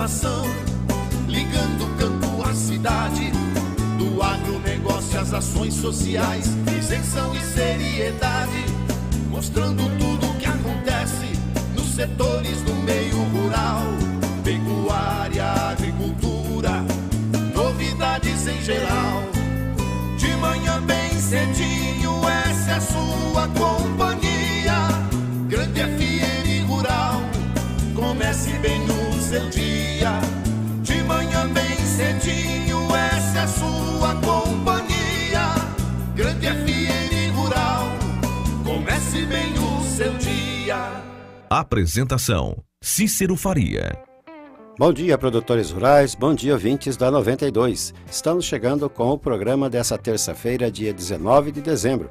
informação, ligando o campo à cidade, do agronegócio às ações sociais, isenção e seriedade, mostrando tudo o que acontece nos setores do meio rural, pecuária, agricultura, novidades em geral. De manhã bem cedinho, essa é a sua companhia, Grande FM Rural, comece bem o seu dia. De manhã bem cedinho, essa é a sua companhia, Grande FM Rural, comece bem o seu dia. Apresentação: Cícero Faria. Bom dia, produtores rurais, bom dia, ouvintes da 92. Estamos chegando com o programa dessa terça-feira, dia 19 de dezembro,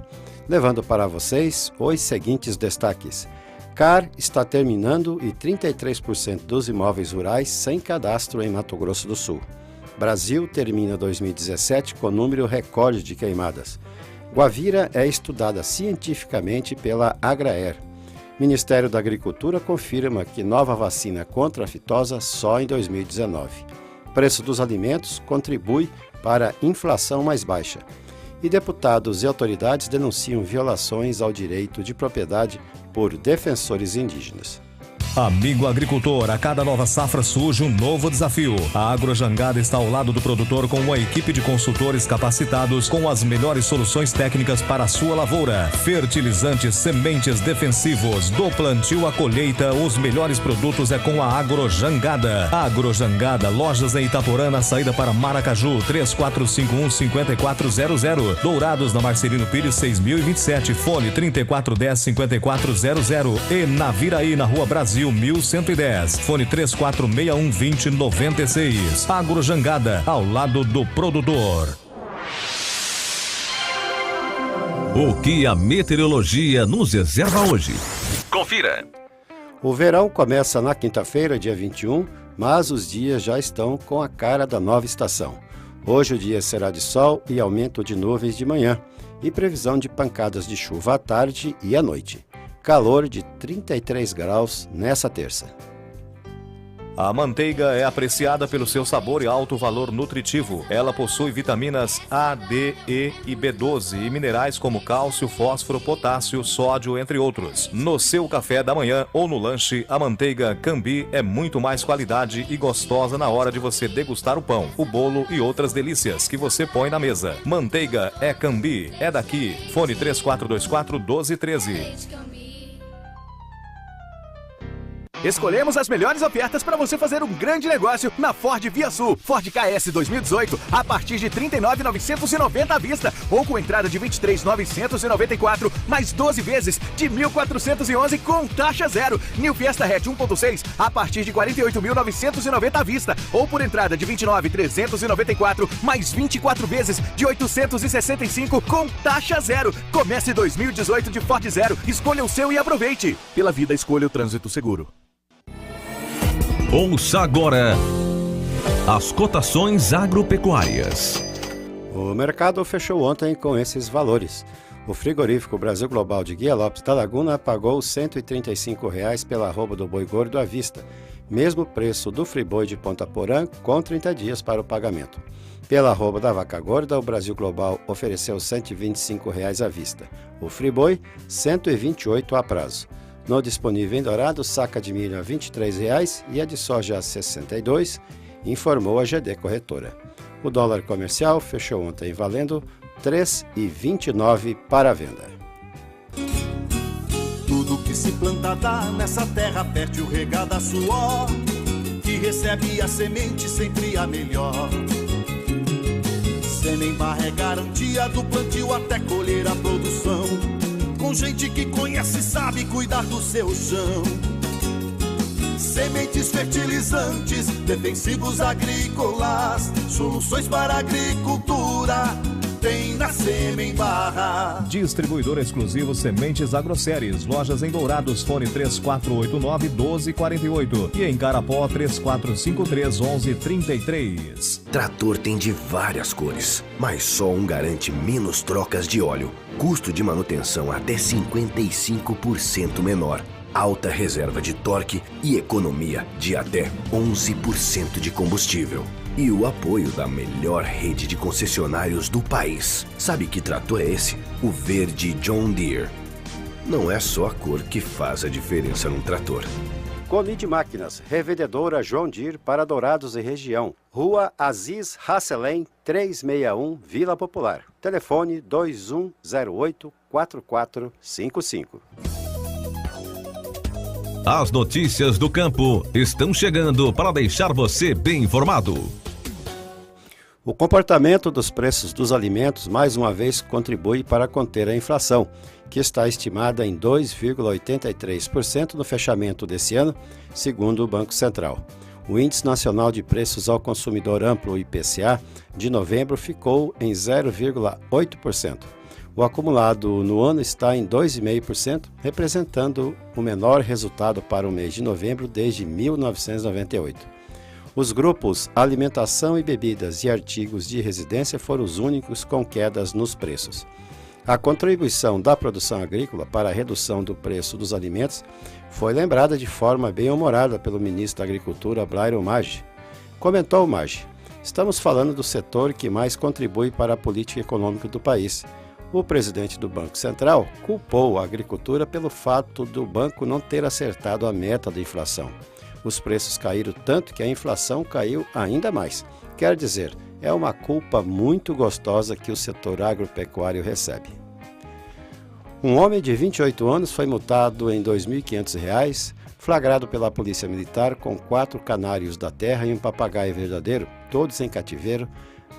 levando para vocês os seguintes destaques. CAR está terminando e 33% dos imóveis rurais sem cadastro em Mato Grosso do Sul. Brasil termina 2017 com número recorde de queimadas. Guavira é estudada cientificamente pela Agraer. Ministério da Agricultura confirma que nova vacina contra a aftosa só em 2019. Preço dos alimentos contribui para a inflação mais baixa. E deputados e autoridades denunciam violações ao direito de propriedade por defensores indígenas. Amigo agricultor, a cada nova safra surge um novo desafio. A Agrojangada está ao lado do produtor com uma equipe de consultores capacitados com as melhores soluções técnicas para a sua lavoura. Fertilizantes, sementes defensivos, do plantio à colheita, os melhores produtos é com a Agrojangada. Agrojangada, lojas em Itaporã, na saída para Maracaju, 3451-5400. Dourados, na Marcelino Pires, 6027, fone 3410-5400. E Naviraí, na Rua Brasil, 1110, fone 3461-2096. Agrojangada, ao lado do produtor. O que a meteorologia nos reserva hoje? Confira! O verão começa na quinta-feira, dia 21, mas os dias já estão com a cara da nova estação. Hoje o dia será de sol e aumento de nuvens de manhã, e previsão de pancadas de chuva à tarde e à noite. Calor de 33 graus nessa terça. A manteiga é apreciada pelo seu sabor e alto valor nutritivo. Ela possui vitaminas A, D, E e B12 e minerais como cálcio, fósforo, potássio, sódio, entre outros. No seu café da manhã ou no lanche, a manteiga Cambi é muito mais qualidade e gostosa na hora de você degustar o pão, o bolo e outras delícias que você põe na mesa. Manteiga é Cambi, é daqui. Fone 3424-1213. Escolhemos as melhores ofertas para você fazer um grande negócio na Ford Via Sul. Ford KS 2018 a partir de R$ 39.990 à vista ou com entrada de R$ 23.994 mais 12 vezes de R$ 1.411 com taxa zero. New Fiesta Hatch 1.6 a partir de R$ 48.990 à vista ou por entrada de R$ 29.394 mais 24 vezes de R$ 865 com taxa zero. Comece 2018 de Ford Zero. Escolha o seu e aproveite. Pela vida, escolha o trânsito seguro. Ouça agora as cotações agropecuárias. O mercado fechou ontem com esses valores. O frigorífico Brasil Global de Guia Lopes da Laguna pagou R$ 135,00 pela arroba do boi gordo à vista, mesmo preço do friboi de Ponta Porã, com 30 dias para o pagamento. Pela arroba da vaca gorda, o Brasil Global ofereceu R$ 125,00 à vista. O friboi, R$ 128,00 a prazo. No disponível em Dourado, saca de milho a R$ 23,00 e a de soja a R$ 62,00, informou a GD Corretora. O dólar comercial fechou ontem valendo R$ 3,29 para a venda. Tudo que se planta dá nessa terra fértil regada a suor, que recebe a semente sempre a melhor. Sêmen Barra é garantia do plantio até colher a produção, com gente que conhece e sabe cuidar do seu chão. Sementes, fertilizantes, defensivos agrícolas, soluções para a agricultura, tem na Sêmen Barra. Distribuidor exclusivo Sementes Agroséries. Lojas em Dourados, fone 3489-1248 e em Carapó 3453-1133. Trator tem de várias cores, mas só um garante menos trocas de óleo, custo de manutenção até 55% menor. alta reserva de torque e economia de até 11% de combustível. E o apoio da melhor rede de concessionários do país. Sabe que trator é esse? O verde John Deere. Não é só a cor que faz a diferença num trator. Colide Máquinas, revendedora John Deere para Dourados e região. Rua Aziz Hasselem, 361, Vila Popular. Telefone 2108-4455. As notícias do campo estão chegando para deixar você bem informado. O comportamento dos preços dos alimentos mais uma vez contribui para conter a inflação, que está estimada em 2,83% no fechamento desse ano, segundo o Banco Central. O Índice Nacional de Preços ao Consumidor Amplo, IPCA, de novembro ficou em 0,8%. O acumulado no ano está em 2,5%, representando o menor resultado para o mês de novembro desde 1998. Os grupos alimentação e bebidas e artigos de residência foram os únicos com quedas nos preços. A contribuição da produção agrícola para a redução do preço dos alimentos foi lembrada de forma bem-humorada pelo ministro da Agricultura, Blairo Maggi. Comentou Maggi: "Estamos falando do setor que mais contribui para a política econômica do país." O presidente do Banco Central culpou a agricultura pelo fato do banco não ter acertado a meta da inflação. Os preços caíram tanto que a inflação caiu ainda mais. Quer dizer, é uma culpa muito gostosa que o setor agropecuário recebe. Um homem de 28 anos foi multado em R$ 2.500, flagrado pela Polícia Militar com 4 canários da terra e um papagaio verdadeiro, todos em cativeiro,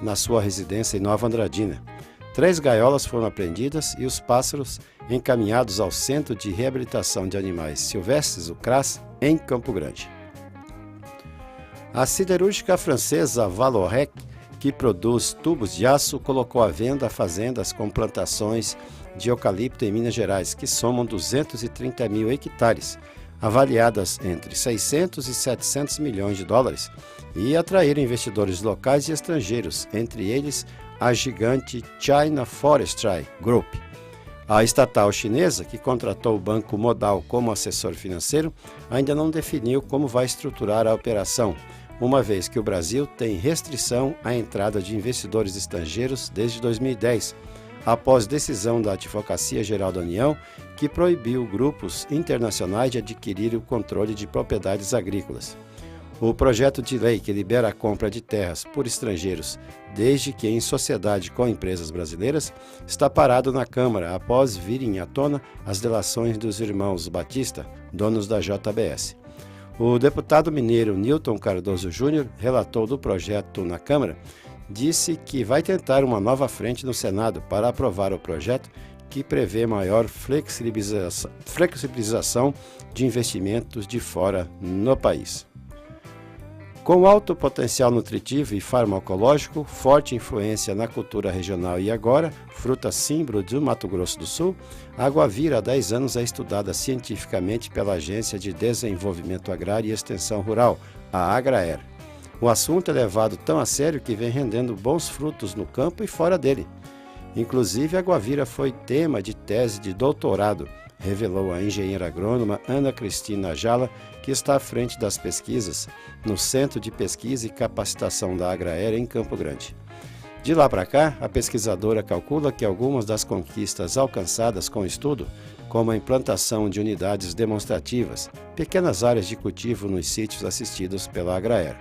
na sua residência em Nova Andradina. 3 gaiolas foram apreendidas e os pássaros encaminhados ao Centro de Reabilitação de Animais Silvestres, o CRAS, em Campo Grande. A siderúrgica francesa Vallourec, que produz tubos de aço, colocou à venda fazendas com plantações de eucalipto em Minas Gerais, que somam 230 mil hectares, avaliadas entre 600 e 700 milhões de dólares, e atraíram investidores locais e estrangeiros, entre eles a gigante China Forestry Group. A estatal chinesa, que contratou o Banco Modal como assessor financeiro, ainda não definiu como vai estruturar a operação, uma vez que o Brasil tem restrição à entrada de investidores estrangeiros desde 2010, após decisão da Advocacia Geral da União, que proibiu grupos internacionais de adquirir o controle de propriedades agrícolas. O projeto de lei que libera a compra de terras por estrangeiros, desde que em sociedade com empresas brasileiras, está parado na Câmara após virem à tona as delações dos irmãos Batista, donos da JBS. O deputado mineiro Newton Cardoso Júnior, relator do projeto na Câmara, disse que vai tentar uma nova frente no Senado para aprovar o projeto que prevê maior flexibilização de investimentos de fora no país. Com alto potencial nutritivo e farmacológico, forte influência na cultura regional e agora, fruta símbolo do Mato Grosso do Sul, a guavira há 10 anos é estudada cientificamente pela Agência de Desenvolvimento Agrário e Extensão Rural, a Agraer. O assunto é levado tão a sério que vem rendendo bons frutos no campo e fora dele. Inclusive, a guavira foi tema de tese de doutorado, revelou a engenheira agrônoma Ana Cristina Jala, que está à frente das pesquisas no Centro de Pesquisa e Capacitação da Agraer em Campo Grande. De lá para cá, a pesquisadora calcula que algumas das conquistas alcançadas com o estudo, como a implantação de unidades demonstrativas, pequenas áreas de cultivo nos sítios assistidos pela Agraer.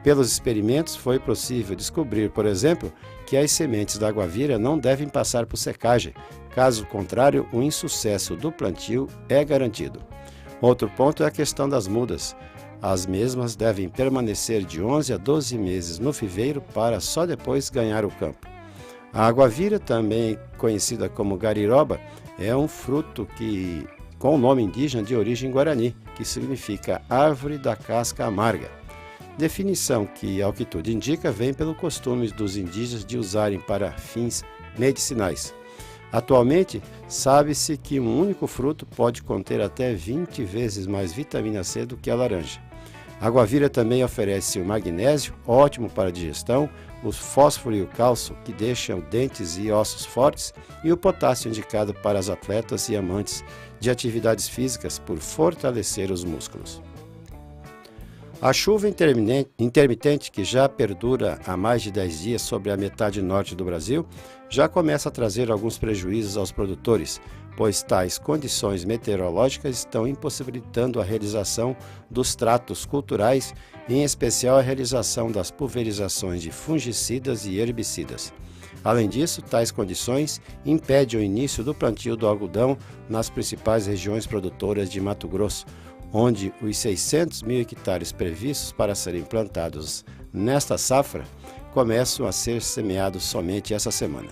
Pelos experimentos, foi possível descobrir, por exemplo, que as sementes da guavira não devem passar por secagem, caso contrário, o insucesso do plantio é garantido. Outro ponto é a questão das mudas. As mesmas devem permanecer de 11 a 12 meses no viveiro para só depois ganhar o campo. A guavira, também conhecida como gariroba, é um fruto com o nome indígena de origem guarani, que significa árvore da casca amarga. Definição que, ao que tudo indica, vem pelo costume dos indígenas de usarem para fins medicinais. Atualmente, sabe-se que um único fruto pode conter até 20 vezes mais vitamina C do que a laranja. A guavira também oferece o magnésio, ótimo para a digestão, o fósforo e o cálcio, que deixam dentes e ossos fortes, e o potássio, indicado para as atletas e amantes de atividades físicas por fortalecer os músculos. A chuva intermitente, que já perdura há mais de 10 dias sobre a metade norte do Brasil, já começa a trazer alguns prejuízos aos produtores, pois tais condições meteorológicas estão impossibilitando a realização dos tratos culturais, em especial a realização das pulverizações de fungicidas e herbicidas. Além disso, tais condições impedem o início do plantio do algodão nas principais regiões produtoras de Mato Grosso, onde os 600 mil hectares previstos para serem plantados nesta safra começam a ser semeados somente essa semana.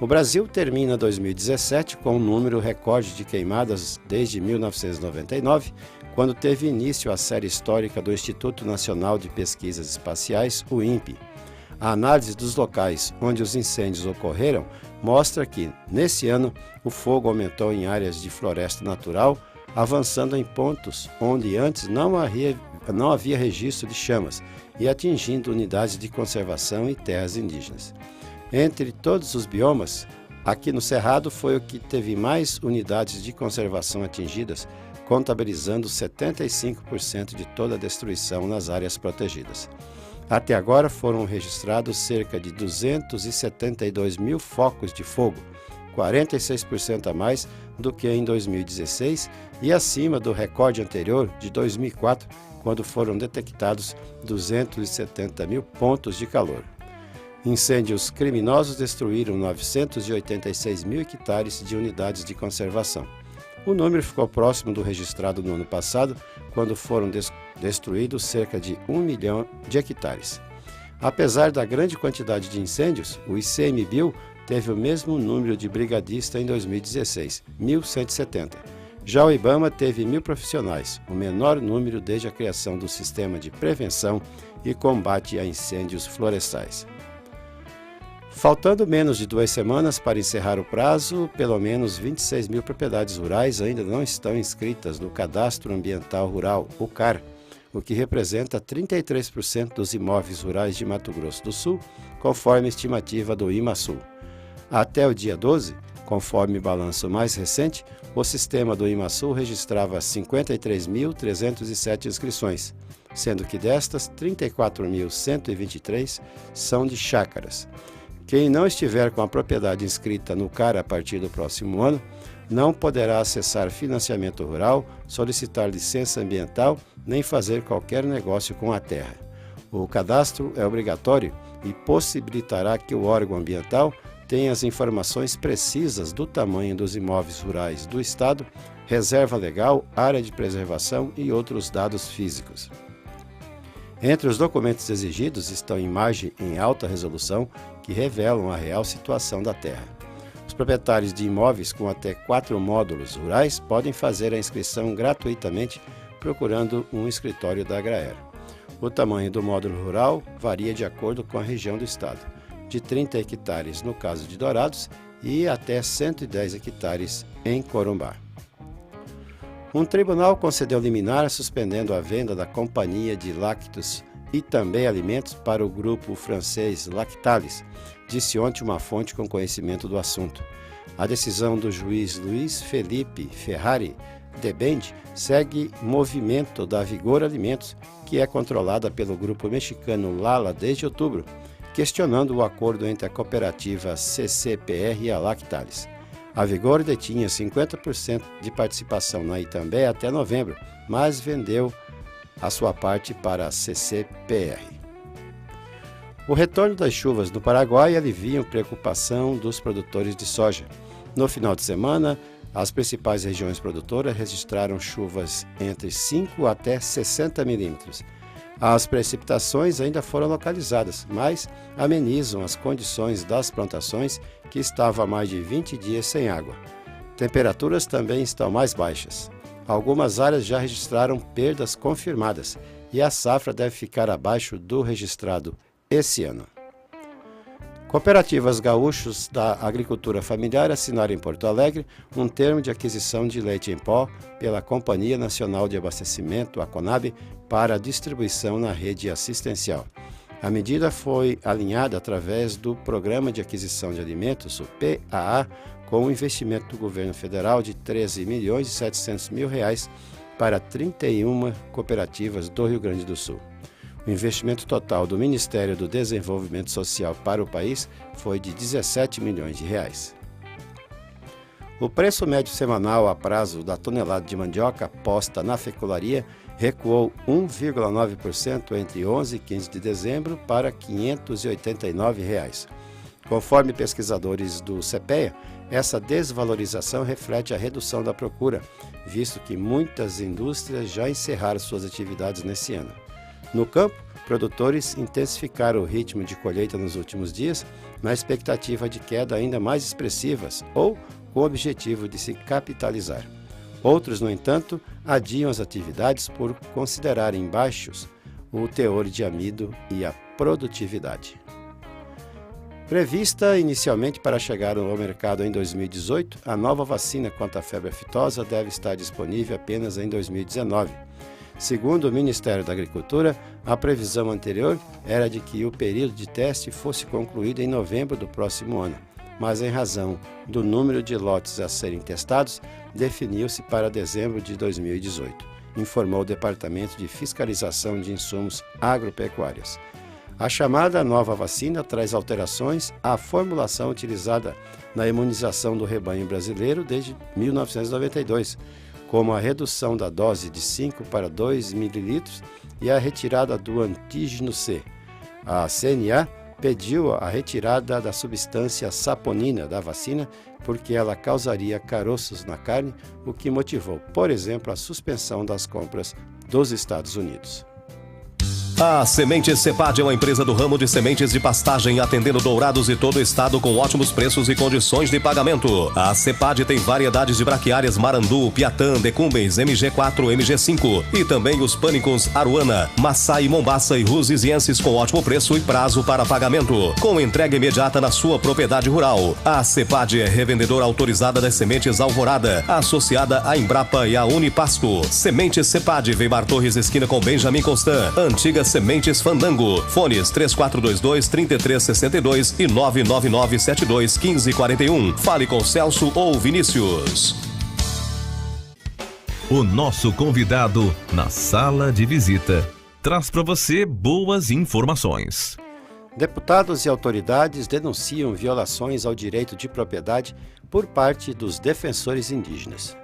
O Brasil termina 2017 com um número recorde de queimadas desde 1999, quando teve início a série histórica do Instituto Nacional de Pesquisas Espaciais, o INPE. A análise dos locais onde os incêndios ocorreram mostra que, nesse ano, o fogo aumentou em áreas de floresta natural, avançando em pontos onde antes não havia registro de chamas e atingindo unidades de conservação e terras indígenas. Entre todos os biomas, aqui no Cerrado foi o que teve mais unidades de conservação atingidas, contabilizando 75% de toda a destruição nas áreas protegidas. Até agora foram registrados cerca de 272 mil focos de fogo, 46% a mais do que em 2016 e acima do recorde anterior de 2004, quando foram detectados 270 mil pontos de calor. Incêndios criminosos destruíram 986 mil hectares de unidades de conservação. O número ficou próximo do registrado no ano passado, quando foram destruídos cerca de 1 milhão de hectares. Apesar da grande quantidade de incêndios, o ICMBio teve o mesmo número de brigadistas em 2016, 1.170. Já o IBAMA teve 1.000 profissionais, o menor número desde a criação do Sistema de Prevenção e Combate a Incêndios Florestais. Faltando menos de 2 semanas para encerrar o prazo, pelo menos 26 mil propriedades rurais ainda não estão inscritas no Cadastro Ambiental Rural, o CAR, o que representa 33% dos imóveis rurais de Mato Grosso do Sul, conforme a estimativa do IMASul. Até o dia 12, conforme balanço mais recente, o sistema do IMASul registrava 53.307 inscrições, sendo que destas, 34.123 são de chácaras. Quem não estiver com a propriedade inscrita no CAR a partir do próximo ano, não poderá acessar financiamento rural, solicitar licença ambiental, nem fazer qualquer negócio com a terra. O cadastro é obrigatório e possibilitará que o órgão ambiental tenha as informações precisas do tamanho dos imóveis rurais do Estado, reserva legal, área de preservação e outros dados físicos. Entre os documentos exigidos estão imagens em alta resolução que revelam a real situação da terra. Os proprietários de imóveis com até 4 módulos rurais podem fazer a inscrição gratuitamente procurando um escritório da Agraera. O tamanho do módulo rural varia de acordo com a região do estado, de 30 hectares no caso de Dourados e até 110 hectares em Corumbá. Um tribunal concedeu liminar suspendendo a venda da companhia de lácteos e também alimentos para o grupo francês Lactalis, disse ontem uma fonte com conhecimento do assunto. A decisão do juiz Luiz Felipe Ferrari Debende segue movimento da Vigor Alimentos, que é controlada pelo grupo mexicano Lala desde outubro, questionando o acordo entre a cooperativa CCPR e a Lactalis. A Vigor detinha 50% de participação na Itambé até novembro, mas vendeu a sua parte para a CCPR. O retorno das chuvas no Paraguai alivia a preocupação dos produtores de soja. No final de semana, as principais regiões produtoras registraram chuvas entre 5 até 60 milímetros. As precipitações ainda foram localizadas, mas amenizam as condições das plantações que estavam há mais de 20 dias sem água. Temperaturas também estão mais baixas. Algumas áreas já registraram perdas confirmadas e a safra deve ficar abaixo do registrado esse ano. Cooperativas gaúchos da agricultura familiar assinaram em Porto Alegre um termo de aquisição de leite em pó pela Companhia Nacional de Abastecimento, a CONAB, para distribuição na rede assistencial. A medida foi alinhada através do Programa de Aquisição de Alimentos, o PAA, com o investimento do governo federal de R$ 13.700.000 para 31 cooperativas do Rio Grande do Sul. O investimento total do Ministério do Desenvolvimento Social para o país foi de R$ 17 milhões. O preço médio semanal a prazo da tonelada de mandioca posta na fecularia recuou 1,9% entre 11 e 15 de dezembro para R$ 589. Conforme pesquisadores do CPEA, essa desvalorização reflete a redução da procura, visto que muitas indústrias já encerraram suas atividades nesse ano. No campo, produtores intensificaram o ritmo de colheita nos últimos dias, na expectativa de queda ainda mais expressivas ou com o objetivo de se capitalizar. Outros, no entanto, adiam as atividades por considerarem baixos o teor de amido e a produtividade. Prevista inicialmente para chegar ao mercado em 2018, a nova vacina contra a febre aftosa deve estar disponível apenas em 2019. Segundo o Ministério da Agricultura, a previsão anterior era de que o período de teste fosse concluído em novembro do próximo ano, mas em razão do número de lotes a serem testados, definiu-se para dezembro de 2018, informou o Departamento de Fiscalização de Insumos Agropecuários. A chamada nova vacina traz alterações à formulação utilizada na imunização do rebanho brasileiro desde 1992, como a redução da dose de 5 para 2 ml e a retirada do antígeno C. A CNA pediu a retirada da substância saponina da vacina porque ela causaria caroços na carne, o que motivou, por exemplo, a suspensão das compras dos Estados Unidos. A Sementes Cepad é uma empresa do ramo de sementes de pastagem, atendendo Dourados e todo o estado com ótimos preços e condições de pagamento. A Cepad tem variedades de braquiárias Marandu, Piatã, Decumbens, MG4, MG5 e também os pânicos Aruana, Maçai, Mombaça e Rusizienses com ótimo preço e prazo para pagamento, com entrega imediata na sua propriedade rural. A Cepad é revendedora autorizada das sementes Alvorada, associada à Embrapa e à Unipasto. Sementes Cepad, Weimar Torres, esquina com Benjamin Constant, antiga Sementes Fandango. Fones 3422-3362 e 99972-1541. Fale com Celso ou Vinícius. O nosso convidado na sala de visita traz para você boas informações. Deputados e autoridades denunciam violações ao direito de propriedade por parte dos defensores indígenas.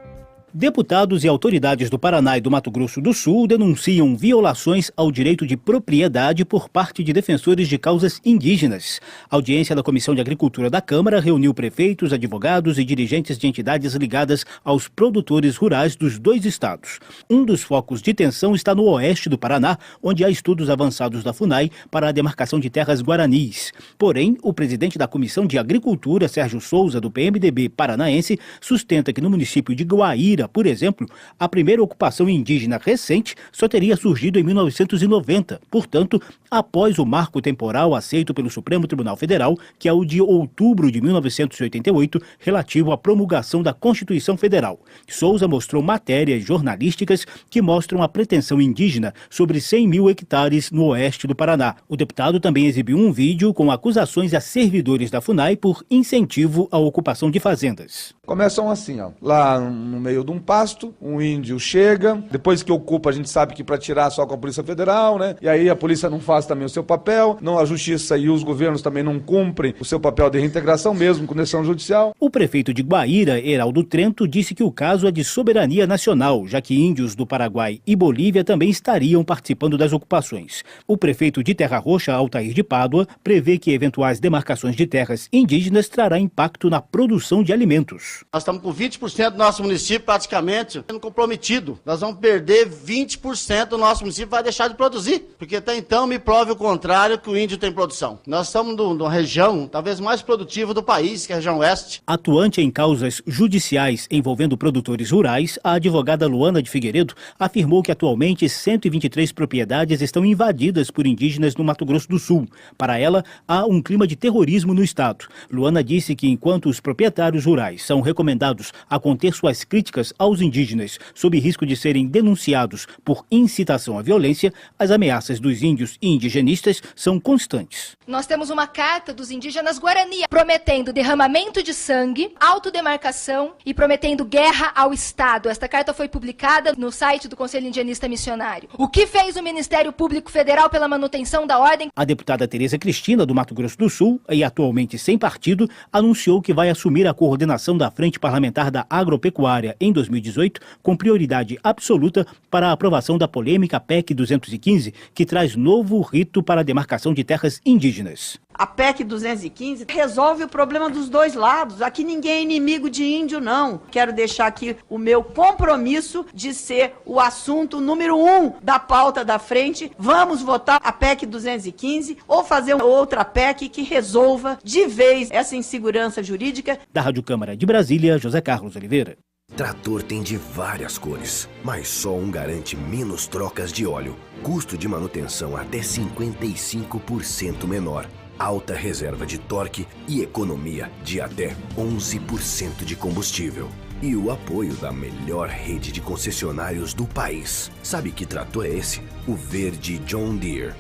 Deputados e autoridades do Paraná e do Mato Grosso do Sul denunciam violações ao direito de propriedade por parte de defensores de causas indígenas. A audiência da Comissão de Agricultura da Câmara reuniu prefeitos, advogados e dirigentes de entidades ligadas aos produtores rurais dos dois estados. Um dos focos de tensão está no oeste do Paraná, onde há estudos avançados da FUNAI para a demarcação de terras guaranis. Porém, o presidente da Comissão de Agricultura, Sérgio Souza, do PMDB paranaense, sustenta que no município de Guaíra, por exemplo, a primeira ocupação indígena recente só teria surgido em 1990, portanto, após o marco temporal aceito pelo Supremo Tribunal Federal, que é o de outubro de 1988, relativo à promulgação da Constituição Federal. Souza mostrou matérias jornalísticas que mostram a pretensão indígena sobre 100 mil hectares no oeste do Paraná. O deputado também exibiu um vídeo com acusações a servidores da FUNAI por incentivo à ocupação de fazendas. Começam assim, ó, lá no meio de um pasto, um índio chega, depois que ocupa a gente sabe que para tirar só com a Polícia Federal, né? E aí a polícia não faz também o seu papel, não, a justiça e os governos também não cumprem o seu papel de reintegração mesmo com decisão judicial. O prefeito de Guaíra, Heraldo Trento, disse que o caso é de soberania nacional, já que índios do Paraguai e Bolívia também estariam participando das ocupações. O prefeito de Terra Roxa, Altair de Pádua, prevê que eventuais demarcações de terras indígenas trará impacto na produção de alimentos. Nós estamos com 20% do nosso município para praticamente sendo comprometido. Nós vamos perder 20% do nosso município, vai deixar de produzir, porque até então me prove o contrário, que o índio tem produção. Nós estamos numa região talvez mais produtiva do país, que é a região oeste. Atuante em causas judiciais envolvendo produtores rurais, a advogada Luana de Figueiredo afirmou que atualmente 123 propriedades estão invadidas por indígenas no Mato Grosso do Sul. Para ela, há um clima de terrorismo no estado. Luana disse que enquanto os proprietários rurais são recomendados a conter suas críticas aos indígenas sob risco de serem denunciados por incitação à violência, as ameaças dos índios e indigenistas são constantes. Nós temos uma carta dos indígenas Guarani prometendo derramamento de sangue, autodemarcação e prometendo guerra ao Estado. Esta carta foi publicada no site do Conselho Indigenista Missionário. O que fez o Ministério Público Federal pela manutenção da ordem? A deputada Tereza Cristina, do Mato Grosso do Sul, e atualmente sem partido, anunciou que vai assumir a coordenação da Frente Parlamentar da Agropecuária em 2018, com prioridade absoluta para a aprovação da polêmica PEC 215, que traz novo rito para a demarcação de terras indígenas. A PEC 215 resolve o problema dos dois lados. Aqui ninguém é inimigo de índio, não. Quero deixar aqui o meu compromisso de ser o assunto número 1 da pauta da frente. Vamos votar a PEC 215 ou fazer outra PEC que resolva de vez essa insegurança jurídica. Da Rádio Câmara de Brasília, José Carlos Oliveira. Trator tem de várias cores, mas só um garante menos trocas de óleo. Custo de manutenção até 55% menor. Alta reserva de torque e economia de até 11% de combustível. E o apoio da melhor rede de concessionários do país. Sabe que trator é esse? O verde John Deere.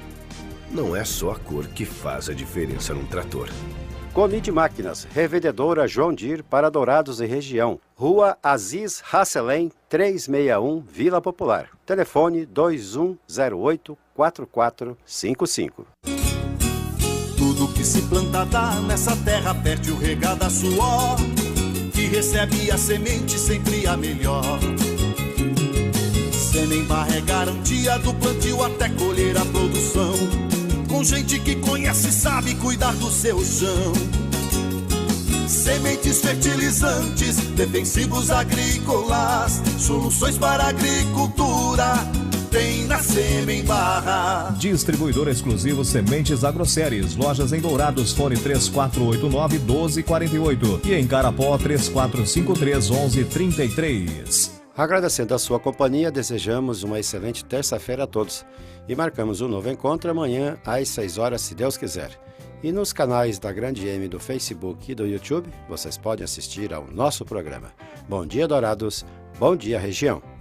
Não é só a cor que faz a diferença num trator. Comide Máquinas, revendedora João Deere para Dourados e região. Rua Aziz Hasselém, 361, Vila Popular. Telefone 2108-4455. Tudo que se planta dá nessa terra, fértil regada a suor, que recebe a semente sempre a melhor. Semembar é garantia do plantio até colher a produção, com gente que conhece e sabe cuidar do seu chão. Sementes fertilizantes, defensivos agrícolas, soluções para a agricultura tem na Semembar. Distribuidor exclusivo Sementes Agroceres. Lojas em Dourados, fone 3489-1248 e em Carapó 3453-1133. Agradecendo a sua companhia, desejamos uma excelente terça-feira a todos e marcamos um novo encontro amanhã às 6 horas, se Deus quiser. E nos canais da Grande M do Facebook e do YouTube, vocês podem assistir ao nosso programa. Bom dia, Dourados. Bom dia, região.